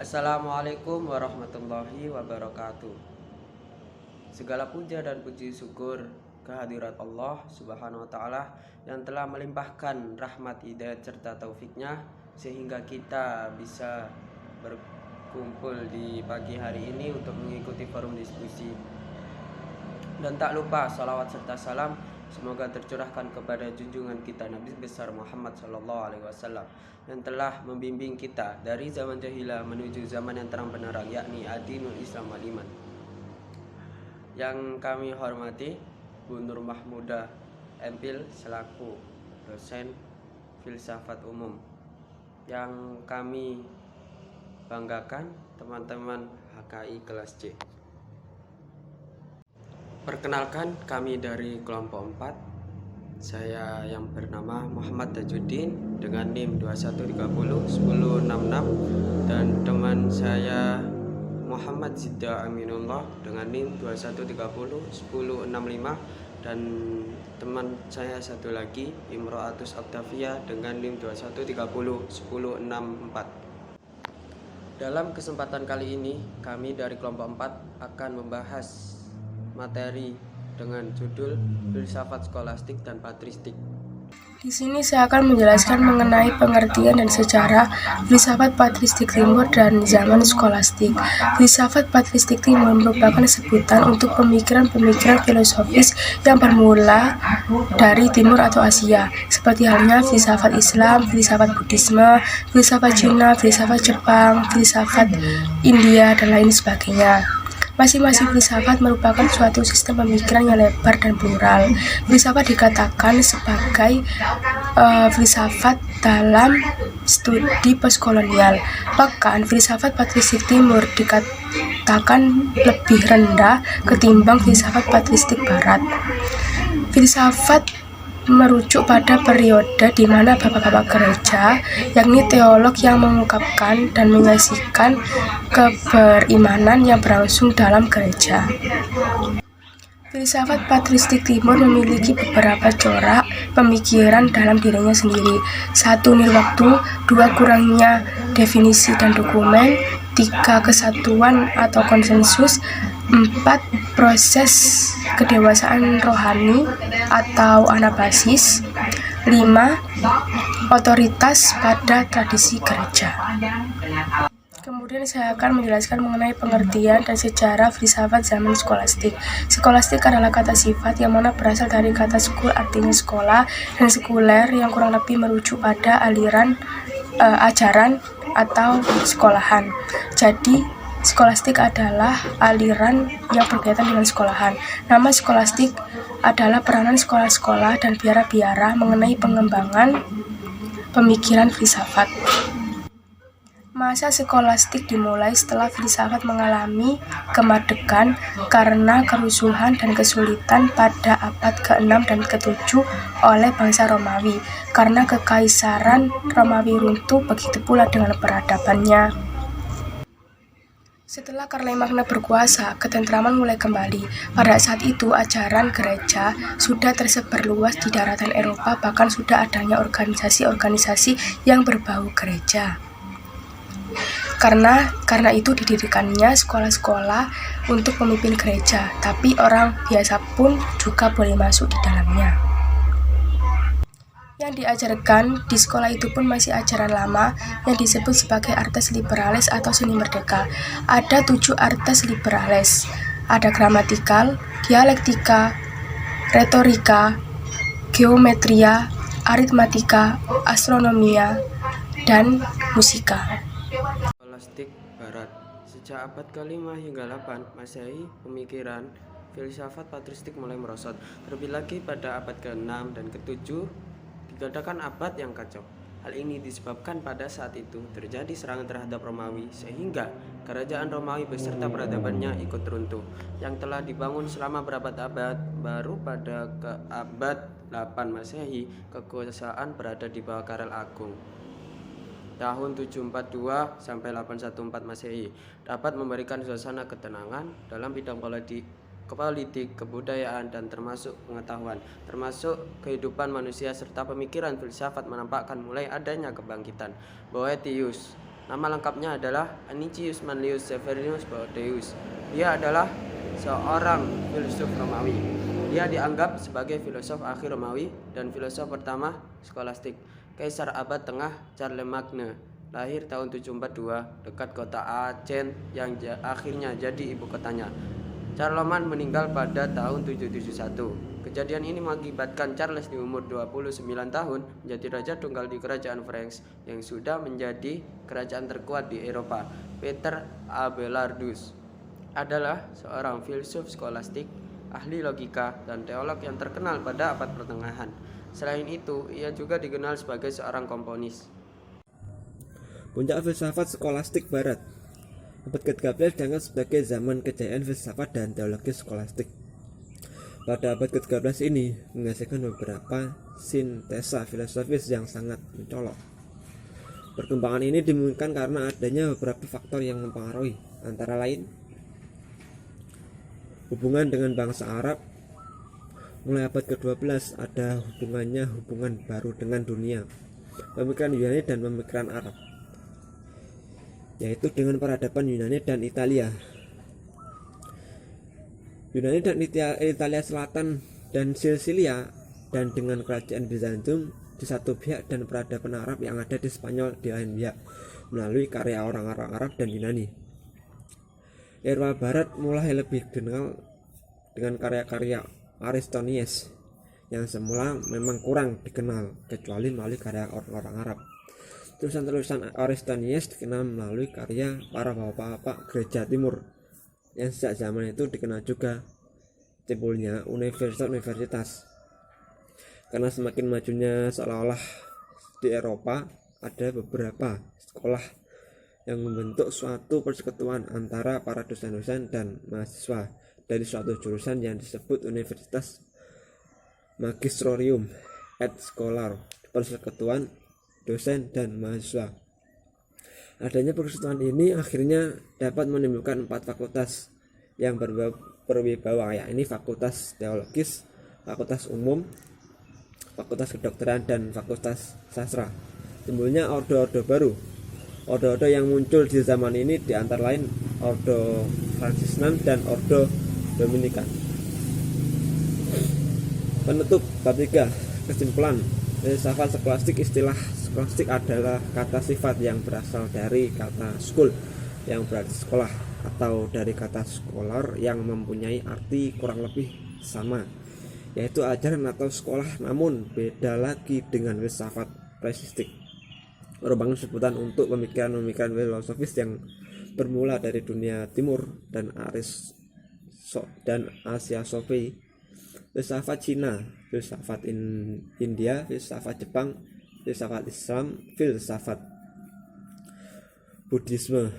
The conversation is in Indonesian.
Assalamualaikum warahmatullahi wabarakatuh. Segala puja dan puji syukur kehadirat Allah Subhanahu wa taala yang telah melimpahkan rahmat, hidayat serta taufiknya sehingga kita bisa berkumpul di pagi hari ini untuk mengikuti forum diskusi. Dan tak lupa salawat serta salam semoga tercurahkan kepada junjungan kita Nabi besar Muhammad SAW yang telah membimbing kita dari zaman jahiliyah menuju zaman yang terang benderang, yakni adinul Islam wal iman. Yang kami hormati Bu Nur Mahmudah MPhil selaku dosen filsafat umum. Yang kami banggakan teman-teman HKI kelas C. Perkenalkan, kami dari kelompok 4. Saya yang bernama Muhammad Tajuddin dengan NIM 21301066 dan teman saya Muhammad Zidda Aminullah dengan NIM 21301065 dan teman saya satu lagi Imro'atus Octavia dengan NIM 21301064. Dalam kesempatan kali ini kami dari kelompok 4 akan membahas materi dengan judul filsafat skolastik dan patristik. Di sini saya akan menjelaskan mengenai pengertian dan sejarah filsafat patristik timur dan zaman skolastik. Filsafat patristik timur merupakan sebutan untuk pemikiran-pemikiran filosofis yang bermula dari timur atau Asia, seperti halnya filsafat Islam, filsafat Buddhisme, filsafat Cina, filsafat Jepang, filsafat India, dan lain sebagainya. Masing-masing filsafat merupakan suatu sistem pemikiran yang lebar dan plural. Filsafat dikatakan sebagai filsafat dalam studi postkolonial. Bahkan filsafat patristik timur dikatakan lebih rendah ketimbang filsafat patristik barat. Filsafat merujuk pada periode di mana bapak-bapak gereja, yakni teolog yang mengungkapkan dan menyaksikan keberimanan yang berlangsung dalam gereja. Filsafat patristik timur memiliki beberapa corak pemikiran dalam dirinya sendiri. 1. Nilwaktu, 2. Kurangnya definisi dan dokumen, 3. Kesatuan atau konsensus, 4. Proses kedewasaan rohani atau anabasis, 5. Otoritas pada tradisi gereja. Kemudian saya akan menjelaskan mengenai pengertian dan sejarah filsafat zaman skolastik. Skolastik adalah kata sifat yang mana berasal dari kata skul, artinya sekolah, dan sekuler yang kurang lebih merujuk pada aliran ajaran atau sekolahan. Jadi skolastik adalah aliran yang berkaitan dengan sekolahan. Nama skolastik adalah peranan sekolah-sekolah dan biara-biara mengenai pengembangan pemikiran filsafat. Masa skolastik dimulai setelah filsafat mengalami kemadegan karena kerusuhan dan kesulitan pada abad ke-6 dan ke-7 oleh bangsa Romawi. Karena kekaisaran Romawi runtuh, begitu pula dengan peradabannya. Setelah Karlemagna berkuasa, ketentraman mulai kembali. Pada saat itu, ajaran gereja sudah tersebar luas di daratan Eropa, bahkan sudah adanya organisasi-organisasi yang berbau gereja. Karena itu didirikannya sekolah-sekolah untuk pemimpin gereja, tapi orang biasa pun juga boleh masuk di dalamnya. Yang diajarkan di sekolah itu pun masih ajaran lama yang disebut sebagai artes liberalis atau seni merdeka. Ada 7 artes liberalis. Ada gramatikal, dialektika, retorika, geometria, aritmatika, astronomia, dan musika. Skolastik barat. Sejak abad ke-5 hingga 8 Masehi, pemikiran filsafat patristik mulai merosot. Terlebih lagi pada abad ke-6 dan ke-7 dikatakan abad yang kacau. Hal ini disebabkan pada saat itu terjadi serangan terhadap Romawi sehingga kerajaan Romawi beserta peradabannya ikut runtuh yang telah dibangun selama berabad-abad. Baru pada abad 8 Masehi kekuasaan berada di bawah Karel Agung. Tahun 742 sampai 814 Masehi dapat memberikan suasana ketenangan dalam bidang politik, kebudayaan, dan termasuk pengetahuan, termasuk kehidupan manusia serta pemikiran filsafat menampakkan mulai adanya kebangkitan. Boethius Nama lengkapnya adalah Anicius Manlius Severinus Boethius. Dia adalah seorang filsuf Romawi. Dia dianggap sebagai filosof akhir Romawi dan filosof pertama skolastik. Kaisar abad tengah Charlemagne lahir tahun 742 dekat kota Aachen yang akhirnya jadi ibu kotanya. Charlemagne meninggal pada tahun 771. Kejadian ini mengakibatkan Charles di umur 29 tahun menjadi raja tunggal di kerajaan France yang sudah menjadi kerajaan terkuat di Eropa. Peter Abelardus adalah seorang filsuf skolastik, ahli logika, dan teolog yang terkenal pada abad pertengahan. Selain itu, ia juga dikenal sebagai seorang komponis. Puncak filsafat skolastik barat. Abad ke-13 dianggap sebagai zaman kejayaan filsafat dan teologi skolastik. Pada abad ke-13 ini menghasilkan beberapa sintesa filosofis yang sangat mencolok. Perkembangan ini dimungkinkan karena adanya beberapa faktor yang mempengaruhi, antara lain hubungan dengan bangsa Arab. Mulai abad ke-12 ada hubungan baru dengan dunia, pemikiran Yunani dan pemikiran Arab, yaitu dengan peradaban Yunani dan Italia. Yunani dan Italia Selatan dan Sisilia, dan dengan kerajaan Bizantium di satu pihak dan peradaban Arab yang ada di Spanyol di lain pihak melalui karya orang-orang Arab dan Yunani. Eropa Barat mulai lebih dikenal dengan karya-karya Aristonides yang semula memang kurang dikenal kecuali melalui karya orang-orang Arab. Tulisan-tulisan Aristonides dikenal melalui karya para bapak-bapak gereja timur yang sejak zaman itu dikenal juga timbulnya universitas. Karena semakin majunya seolah-olah di Eropa, ada beberapa sekolah yang membentuk suatu persekutuan antara para dosen-dosen dan mahasiswa dari suatu jurusan yang disebut Universitas Magisterium et Scholar, persekutuan dosen dan mahasiswa. Adanya persekutuan ini akhirnya dapat menimbulkan 4 fakultas yang berwibawa, yakni fakultas teologis, fakultas umum, fakultas kedokteran, dan fakultas sastra. Timbulnya ordo-ordo baru. Ordo-ordo yang muncul di zaman ini di antara lain ordo Fransisnan dan ordo Dominikan. Penutup bab 3. Kesimpulan. Filsafat skolastik. Istilah skolastik adalah kata sifat yang berasal dari kata skul yang berarti sekolah, atau dari kata scholar yang mempunyai arti kurang lebih sama, yaitu ajaran atau sekolah, namun beda lagi dengan filsafat presistik, merupakan sebutan untuk pemikiran-pemikiran filosofis yang bermula dari dunia timur dan Asia Sofi, filsafat Cina, filsafat India, filsafat Jepang, filsafat Islam, filsafat Buddhisme,